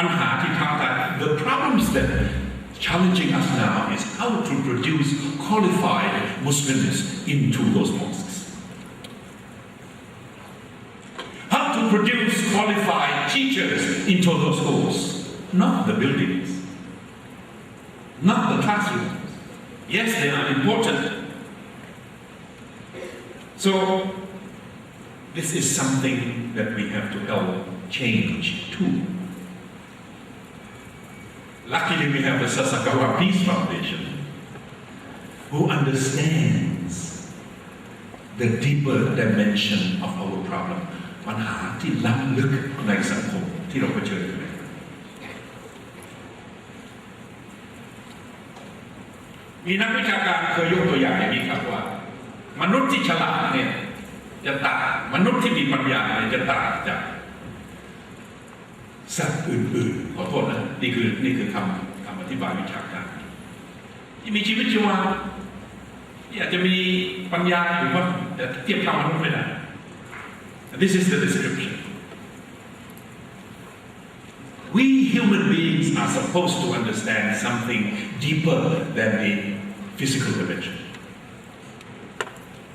ปัญหาที่ท้าทาย the problems that challenging us now is how to produce qualified Muslims into those mosques. How to produce qualified teachers into those schools, not the buildings, not the classrooms. Yes, they are important. So, this is something that we have to help change too. Luckily, we have the Sasakawa Peace Foundation, who understands the deeper dimension of our problem. ปัญหาที่ล้ำลึกในสังคมที่เราเผชิญอยู่ มีนักวิชาการเคยยกตัวอย่างอย่างนี้ครับว่ามนุษย์ที่ฉลาดเนี่ยจะต่างมนุษย์ที่มีปัญญาเนี่ยจะต่างจากสัตว์อื่นๆขอโทษนะนี่คือคำอธิบายวิชาการที่มีชีวิตชีวาที่อาจจะมีปัญญาหรือว่าแต่เทียบเท่ามนุษย์ไม่ได้ This is the description. We human beings are supposed to understand something deeper than the physical dimension,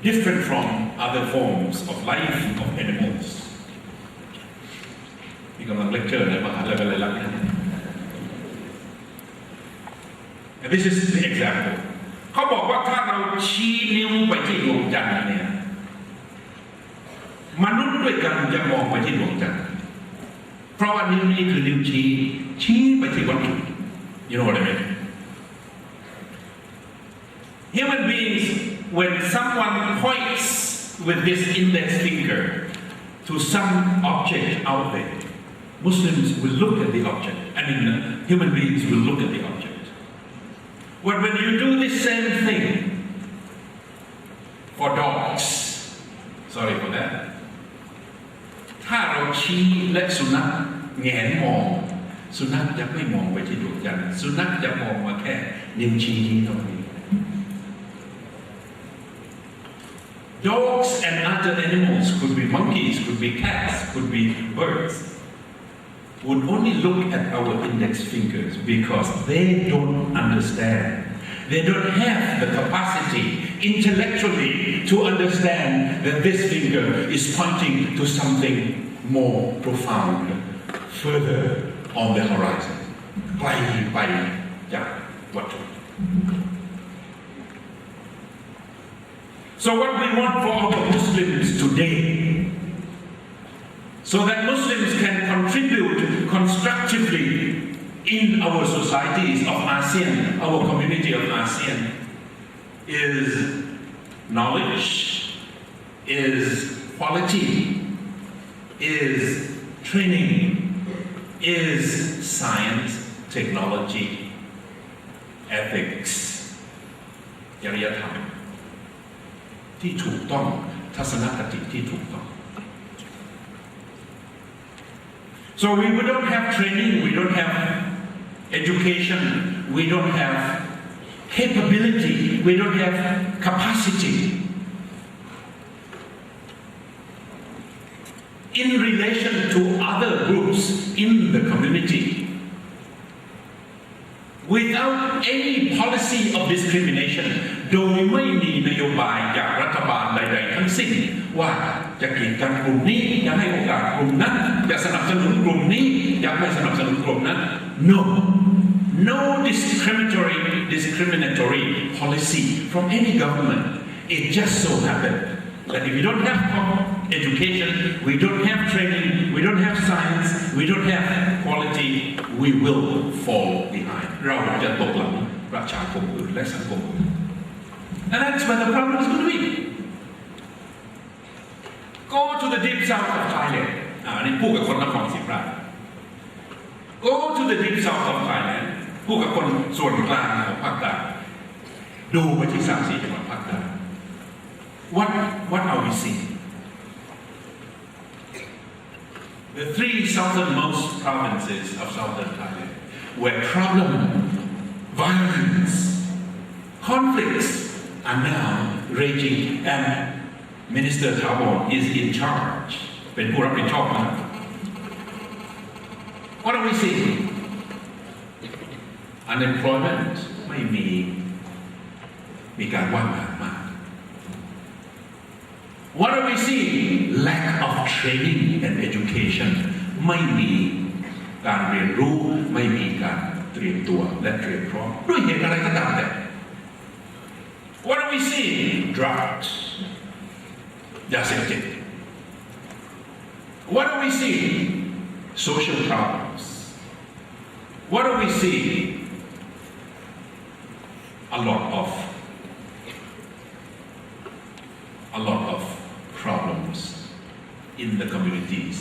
different from other forms of life of animals. มีกำลังเลคเชอร์ในมหาวิทยาลัยลักษณ์ And this is the example. เขาบอกว่าถ้าเราชี้นิ้วไปที่ดวงจันทร์เนี่ยมนุษย์ด้วยกันจะมองไปที่ดวงจันทร์เพราะว่านิ้วนี้คือนิ้วชี้ไปที่วัตถุ You know what I mean? Human beings, when someone points with this index finger to some object out there, Muslims will look at the object. Human beings will look at the object. But when you do this same thing for dogs, sorry for that. ถ้าเราชี้และสุนัขแงนมองสุนัขจะไม่มองไปที่ดวงจันทร์สุนัขจะมองมาแค่นิ้วชี้นี้ตรงนี้ Dogs and other animals could be monkeys, could be cats, could be birds would only look at our index fingers because they don't understand. They don't have the capacity intellectually to understand that this finger is pointing to something more profound, further on the horizon. ไกลไปจากวัตถุ So what we want for our Muslims today, so that Muslims can contribute constructively in our societies of ASEAN, our community of ASEAN, is knowledge, is quality, is training, is science, technology, ethics, จริยธรรมที่ถูกต้องทัศนคติที่ถูกต้อง So we don't have training, we don't have education, we don't have capability, we don't have capacity in relation to other groups in the community. Without any policy of discrimination, โดยไม่มีนโยบายจากรัฐบาลใดๆทั้งสิ้นว่าจะกีดกันกลุ่มนี้จะให้โอกาสกลุ่มนั้นจะสนับสนุนกลุ่มนี้จะไม่สนับสนุนกลุ่มนั้น No discriminatory policy from any government. It just so happened that if we don't have education, we don't have training, we don't have science, we don't have quality, we will fall behind. เราจะตกหลังประชาคมอื่นและสังคมอื่น And that's where the problem is going to be. Go to the deep south of Thailand. อันนี้พูดกับคนนครศรีธรรมราช Go to the deep south of Thailand. พูดกับคนส่วนกลางของภาคใต้ดูไปที่3-4จังหวัดภาคใต้ What are we seeing? The 3 southernmost provinces of southern Thailand, where problem, violence, conflicts are now raging, and Minister Thaiburi is in charge. เป็นผู้รับผิดชอบนะ What are we seeing? Unemployment ไม่มีการว่างงานมาก What are we seeing? Lack of training and education ไม่มีการเรียนรู้ไม่มีการเตรียมตัวและเตรียมพร้อมด้วยเหตุอะไรก็ตามแต่ What are we seeing? Drugs ยาเสพติด What are we seeing? Social problems. What are we seeing? A lot of problems in the communities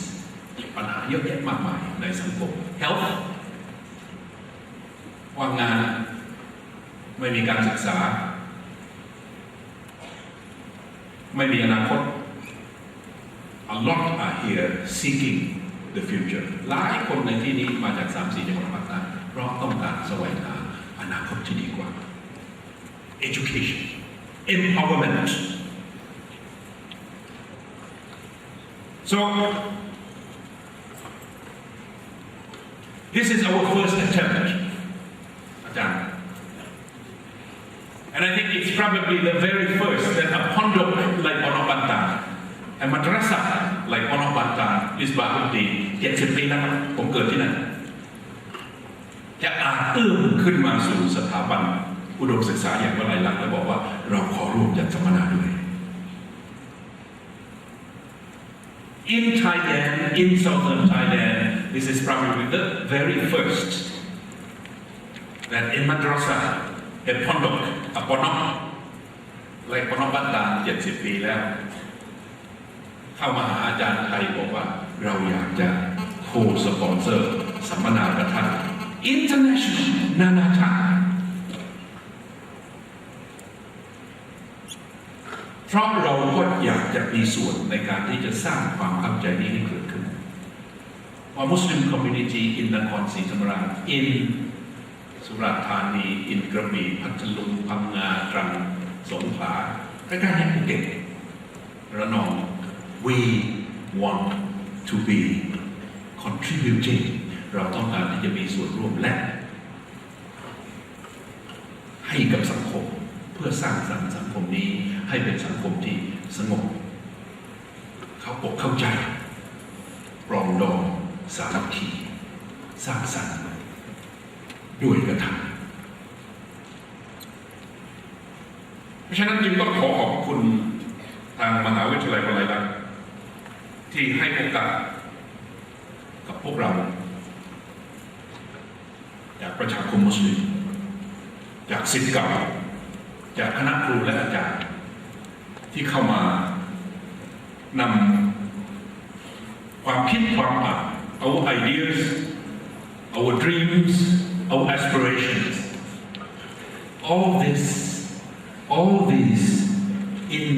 ปัญหาเยอะแยะมากมายในสังคม Health ว่างงานไม่มีการศึกษาไม่มีอนาคต A lot are here seeking the future หลายคนในที่นี้มาจาก 3-4 จังหวัดภาคใต้เพราะต้องการแสวงหาอนาคตที่ดีกว่า Education Empowerment So this is our first attempt Ajahn and I think it's probably the very first that a pondok like Pondok Bantan a madrasah like Pondok Bantan is Bahuddin 70 ปีแล้วผมเกิดที่นั่นจะอาจเอื้อมขึ้นมาสู่สถาบันอุดมศึกษาอย่างวลัยลักษณ์และบอกว่าเราขอร่วมจัดสัมมนาด้วย In Thailand, in southern Thailand, this is probably the very first that in madrasah, a pondok, a ponok, like Pondok Bantan 70 ปีแล้วเข้ามาหาอาจารย์ไทยบอกว่าเราอยากจะโคสปอนเซอร์สัมมนาประทับ International นานาชาติเพราะเราก็อยากจะมีส่วนในการที่จะสร้างความเข้าใจนี้ให้เกิดขึ้นว่า Muslim community in นครศรีธรรมราช in สุราษฎร์ธานี in กระบี่พัทลุงพังงาตรังสงขลาใกล้ๆภูเก็ตระนอง we want to be contributing เราต้องการที่จะมีส่วนร่วมและให้กับสังคมเพื่อสร้างสรรค์สังคมนี้ให้เป็นสังคมที่สงบเข้าอกเข้าใจปรองดองสามัคคีสร้างสรรค์ด้วยกระทำเพราะฉะนั้นจึงต้องขอขอบคุณทางมหาวิทยาลัยวลัยลักษณ์ที่ให้โอกาสกับพวกเราจากประชาคมมุสลิมจากศิษย์เก่าจากคณะครูและอาจารย์ที่เข้ามานำความคิดความอ่าน our ideas our dreams our aspirations all these in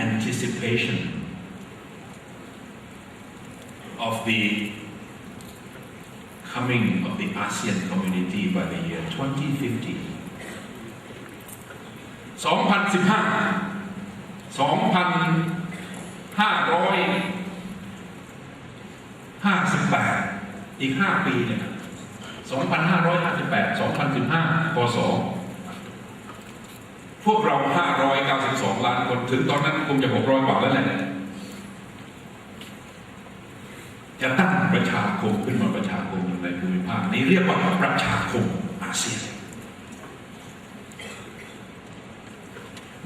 anticipation of the coming of the ASEAN community by the year 2050 2558 อีก 5 ปีเนี่ย 2558 2015 พศ พวกเรา 592 ล้านคนถึงตอนนั้นคงจะ 600 กว่าแล้วแหละจะตั้งประชาคมขึ้นมาประชาคมในภูมิภาคนี้เรียกว่าประชาคมอาเซียน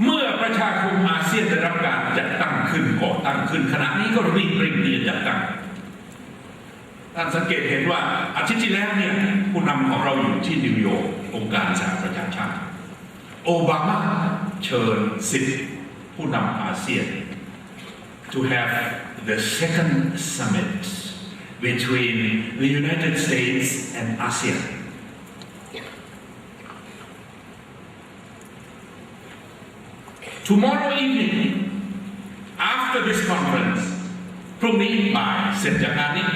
เมื่อประชาคมอาเซียนได้รับการจัดตั้งขึ้นก่อตั้งขึ้นขณะนี้ก็รีบที่จะจัดตั้งท่านสังเกตเห็นว่าอาทิตย์ที่แล้วเนี่ยผู้นำของเราอยู่ที่นิวยอร์กองค์การสหประชาชาติโอบามาเชิญ10 ผู้นำอาเซียน to have the second summit between the United States and ASEAN Tomorrow evening after this conference พรุ่งนี้บ่ายเสร็จจากงานนี้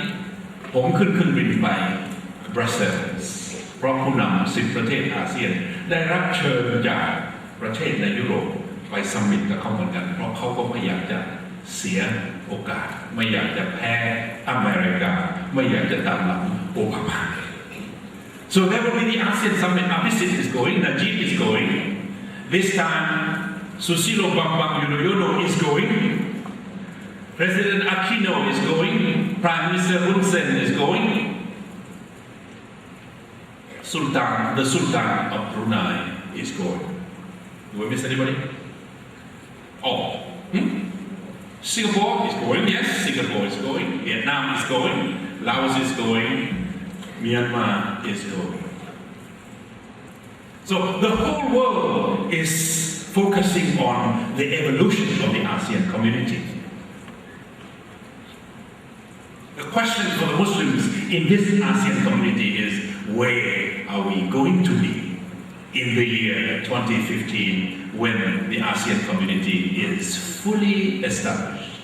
ผมขึ้นเครื่องบินไปบรัสเซลส์เพราะผู้นำ10 ประเทศอาเซียนได้รับเชิญจากประเทศในยุโรปไปซัมมิตกับเขาเหมือนกันเพราะเขาก็ไม่อยากจะเสียโอกาสไม่อยากจะแพ้อเมริกาไม่อยากจะตามหลัง Obama. So there will be the ASEAN Summit. Abhisit is going, Najib is going. This time, Susilo Bambang Yudhoyono is going. President Aquino is going. Prime Minister Hun Sen is going. The Sultan of Brunei is going. Do I miss anybody? Oh. Singapore is going, yes, Singapore is going. Vietnam is going. Laos is going. Myanmar is going. So the whole world is focusing on the evolution of the ASEAN community. The question for the Muslims in this ASEAN community is, where are we going to be in the year 2015 when the ASEAN community is fully established?